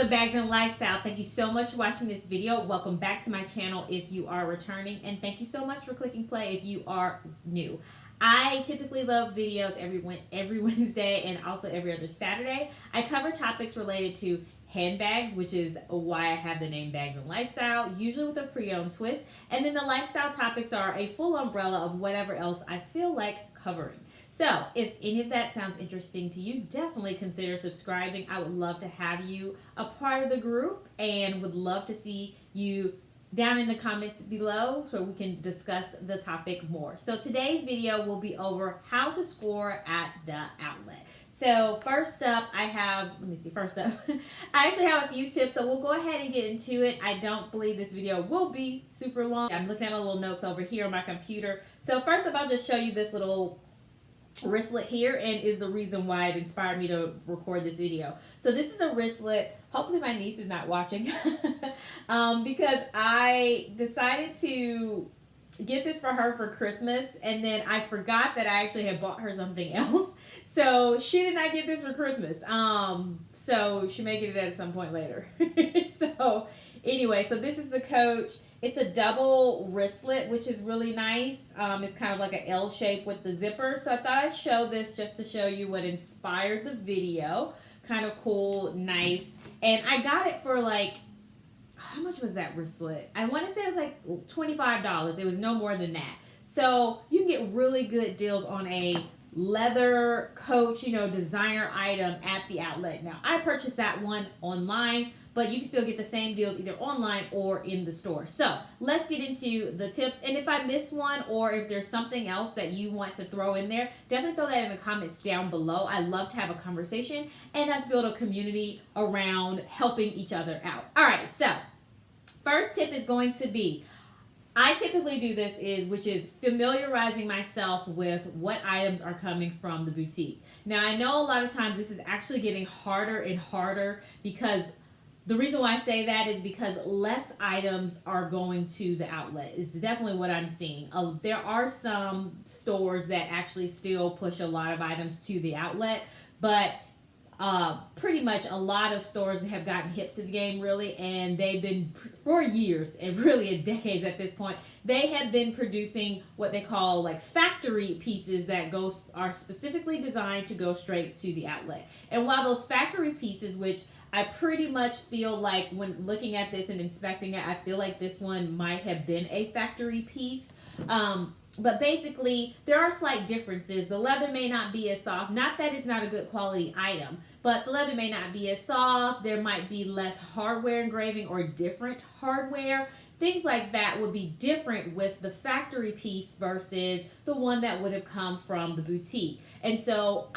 Preloved Bags and Lifestyle. Thank you so much for watching this video. Welcome back to my channel if you are returning, and thank you so much for clicking play if you are new. I typically love videos every Wednesday and also every other Saturday. I cover topics related to handbags, which is why I have the name Bags and Lifestyle, usually with a pre-owned twist. And then the lifestyle topics are a full umbrella of whatever else I feel like covering. So if any of that sounds interesting to you, definitely consider subscribing. I would love to have you a part of the group and would love to see you down in the comments below so we can discuss the topic more. So today's video will be over how to score at the outlet. So first up, I actually have a few tips, so we'll go ahead and get into it. I don't believe this video will be super long. I'm looking at my little notes over here on my computer. So first up, I'll just show you this little wristlet here, and is the reason why it inspired me to record this video. So this is a wristlet. Hopefully my niece is not watching because I decided to get this for her for Christmas, and then I forgot that I actually had bought her something else. So she did not get this for Christmas. So she may get it at some point later. So anyway, so this is the Coach. It's a double wristlet, which is really nice. It's kind of like an L shape with the zipper. So I thought I'd show this just to show you what inspired the video. Kind of cool, nice. And I got it for like, how much was that wristlet? I want to say it was like $25. It was no more than that. So you can get really good deals on a leather Coach, designer item at the outlet. Now, I purchased that one online, but you can still get the same deals either online or in the store. So let's get into the tips. And if I miss one, or if there's something else that you want to throw in there, definitely throw that in the comments down below. I love to have a conversation and us build a community around helping each other out. All right, so first tip is going to be, I typically do this which is familiarizing myself with what items are coming from the boutique. Now, I know a lot of times this is actually getting harder and harder, because the reason why I say that is because less items are going to the outlet. It's definitely what I'm seeing. There are some stores that actually still push a lot of items to the outlet, but pretty much a lot of stores have gotten hip to the game, really, and they've been, for years, and really decades at this point, they have been producing what they call like factory pieces that are specifically designed to go straight to the outlet. And while those factory pieces, which I pretty much feel like when looking at this and inspecting it, I feel like this one might have been a factory piece. But basically, there are slight differences. The leather may not be as soft. Not that it's not a good quality item, but the leather may not be as soft. There might be less hardware engraving or different hardware. Things like that would be different with the factory piece versus the one that would have come from the boutique. And so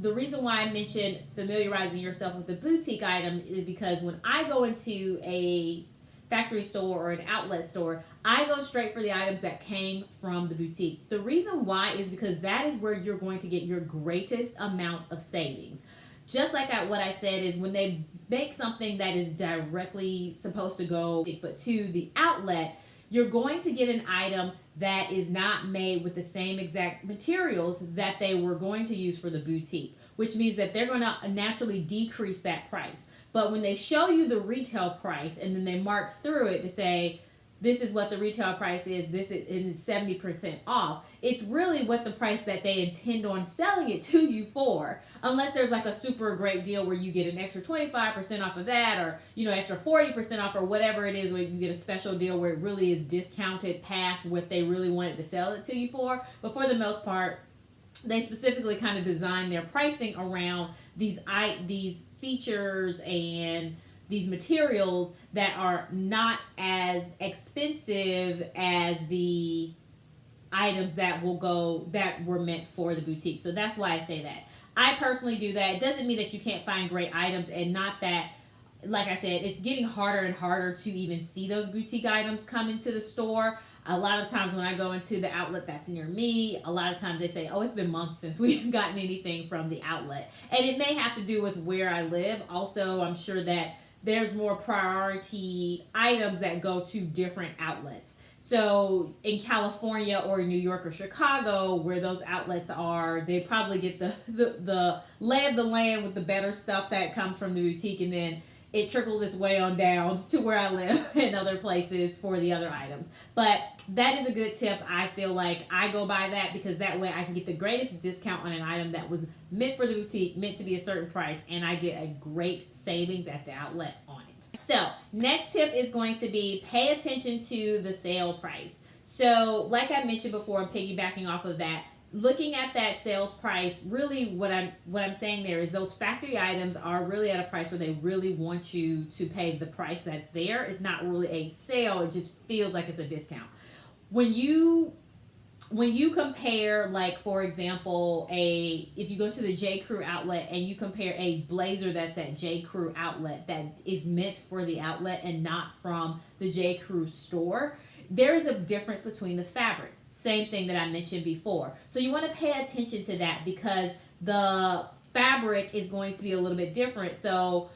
the reason why I mentioned familiarizing yourself with the boutique item is because when I go into a factory store or an outlet store, I go straight for the items that came from the boutique. The reason why is because that is where you're going to get your greatest amount of savings. Just like what I said is when they make something that is directly supposed to go but to the outlet, you're going to get an item that is not made with the same exact materials that they were going to use for the boutique, which means that they're going to naturally decrease that price. But when they show you the retail price and then they mark through it to say, this is what the retail price is, this is 70% off, it's really what the price that they intend on selling it to you for. Unless there's like a super great deal where you get an extra 25% off of that, or extra 40% off, or whatever it is, where you get a special deal where it really is discounted past what they really wanted to sell it to you for. But for the most part, they specifically kind of design their pricing around these features and these materials that are not as expensive as the items that were meant for the boutique. So that's why I say that. I personally do that. It doesn't mean that you can't find great items, and not that, like I said, it's getting harder and harder to even see those boutique items come into the store. A lot of times when I go into the outlet that's near me, a lot of times they say, oh, it's been months since we've gotten anything from the outlet. And it may have to do with where I live. Also, I'm sure that there's more priority items that go to different outlets. So in California or New York or Chicago, where those outlets are, they probably get the lay of the land with the better stuff that comes from the boutique. And then it trickles its way on down to where I live and other places for the other items. But that is a good tip. I feel like I go by that because that way I can get the greatest discount on an item that was meant for the boutique, meant to be a certain price, and I get a great savings at the outlet on it. So next tip is going to be pay attention to the sale price. So like I mentioned before, I'm piggybacking off of that. Looking at that sales price, really what I'm saying there is those factory items are really at a price where they really want you to pay the price that's there. It's not really a sale, it just feels like it's a discount. When you compare, like for example, if you go to the J. Crew outlet and you compare a blazer that's at J. Crew outlet that is meant for the outlet and not from the J. Crew store, there is a difference between the fabric. Same thing that I mentioned before. So you want to pay attention to that because the fabric is going to be a little bit different. So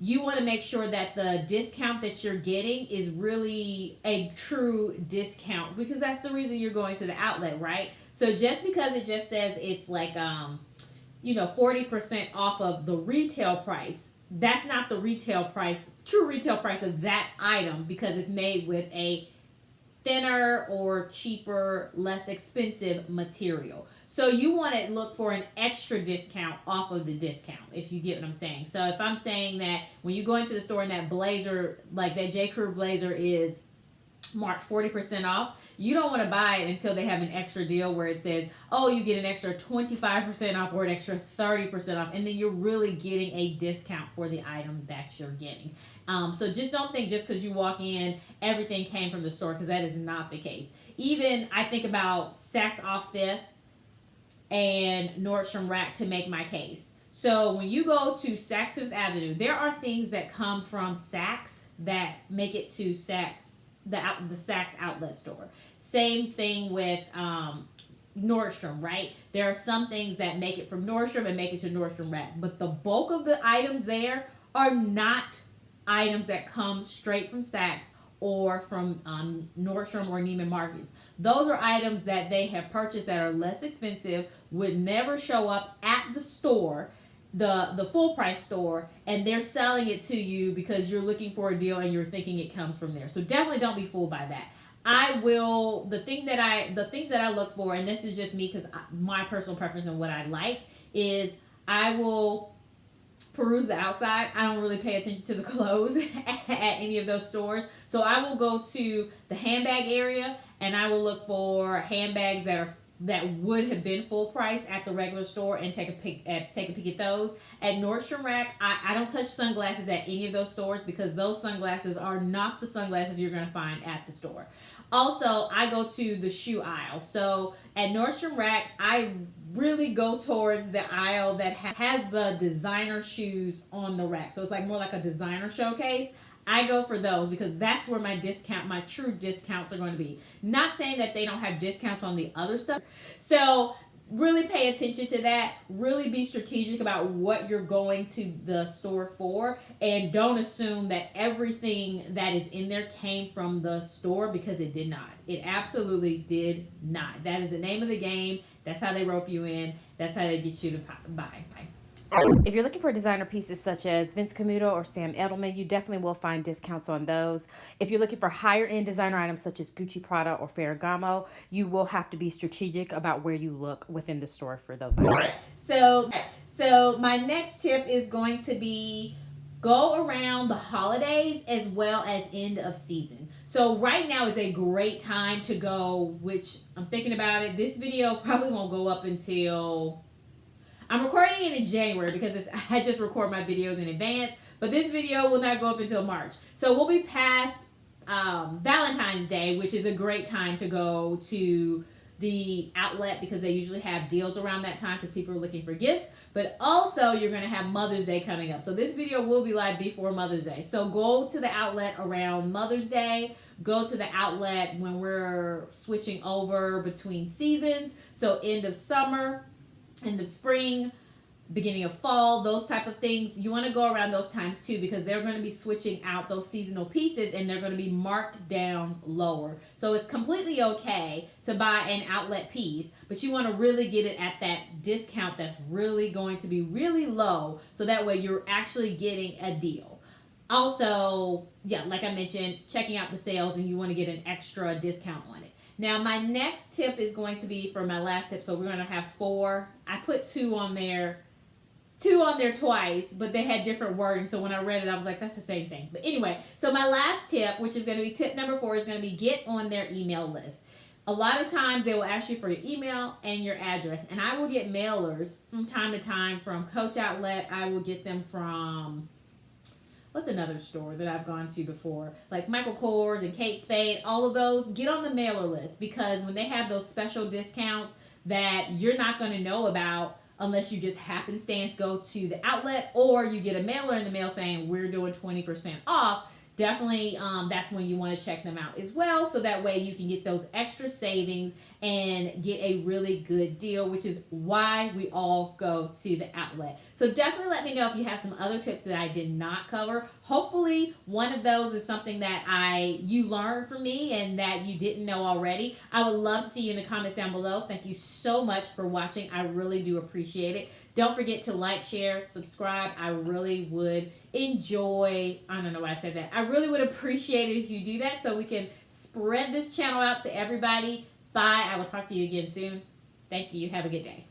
you want to make sure that the discount that you're getting is really a true discount because that's the reason you're going to the outlet, right? So just because it just says it's like 40% off of the retail price, that's not the retail price, true retail price of that item because it's made with a thinner or cheaper, less expensive material. So you want to look for an extra discount off of the discount, if you get what I'm saying. So if I'm saying that when you go into the store and that blazer, like that J. Crew blazer is marked 40% off, you don't want to buy it until they have an extra deal where it says, oh, you get an extra 25% off or an extra 30% off, and then you're really getting a discount for the item that you're getting. So just don't think just because you walk in, everything came from the store, because that is not the case. Even I think about Saks Off 5th and Nordstrom Rack to make my case. So when you go to Saks Fifth Avenue, there are things that come from Saks that make it to Saks, the Saks outlet store. Same thing with Nordstrom, right? There are some things that make it from Nordstrom and make it to Nordstrom Rack, but the bulk of the items there are not items that come straight from Saks or from Nordstrom or Neiman Marcus. Those are items that they have purchased that are less expensive, would never show up at the store, the full price store, and they're selling it to you because you're looking for a deal and you're thinking it comes from there. So definitely don't be fooled by that. The things that I look for, and this is just me because my personal preference and what I like, is I will peruse the outside. I don't really pay attention to the clothes at any of those stores. So I will go to the handbag area and I will look for handbags that would have been full price at the regular store and take a peek at those. At Nordstrom Rack, I don't touch sunglasses at any of those stores because those sunglasses are not the sunglasses you're going to find at the store. Also, I go to the shoe aisle. So at Nordstrom Rack, I really go towards the aisle that has the designer shoes on the rack. So it's like more like a designer showcase. I go for those because that's where my true discounts are going to be. Not saying that they don't have discounts on the other stuff. So really pay attention to that. Really be strategic about what you're going to the store for, and don't assume that everything that is in there came from the store, because it did not. It absolutely did not. That is the name of the game. That's how they rope you in. That's how they get you to buy. If you're looking for designer pieces such as Vince Camuto or Sam Edelman, you definitely will find discounts on those. If you're looking for higher end designer items such as Gucci, Prada, or Ferragamo, you will have to be strategic about where you look within the store for those items. So my next tip is going to be go around the holidays as well as end of season. So right now is a great time to go, which I'm thinking about it. This video probably won't go up until... I'm recording it in January because I just record my videos in advance, but this video will not go up until March. So we'll be past Valentine's Day, which is a great time to go to the outlet because they usually have deals around that time because people are looking for gifts. But also you're going to have Mother's Day coming up. So this video will be live before Mother's Day. So go to the outlet around Mother's Day. Go to the outlet when we're switching over between seasons. So end of summer, end of spring, beginning of fall, those type of things. You want to go around those times too because they're going to be switching out those seasonal pieces and they're going to be marked down lower. So it's completely okay to buy an outlet piece, but you want to really get it at that discount that's really going to be really low, so that way you're actually getting a deal. Also, yeah, like I mentioned, checking out the sales and you want to get an extra discount on it. Now, my next tip is going to be for my last tip. So we're going to have 4. I put 2 on there twice, but they had different wording. So when I read it, I was like, that's the same thing. But anyway, so my last tip, which is going to be tip number 4, is going to be get on their email list. A lot of times they will ask you for your email and your address. And I will get mailers from time to time from Coach Outlet. I will get them from, what's another store that I've gone to before? Like Michael Kors and Kate Spade, all of those. Get on the mailer list, because when they have those special discounts that you're not going to know about unless you just happenstance go to the outlet, or you get a mailer in the mail saying we're doing 20% off, definitely that's when you want to check them out as well, so that way you can get those extra savings and get a really good deal, which is why we all go to the outlet. So definitely let me know if you have some other tips that I did not cover. Hopefully one of those is something that you learned from me and that you didn't know already. I would love to see you in the comments down below. Thank you so much for watching. I really do appreciate it. Don't forget to like, share, subscribe. I really would enjoy, I don't know why I said that. I really would appreciate it if you do that, so we can spread this channel out to everybody. Bye. I will talk to you again soon. Thank you. Have a good day.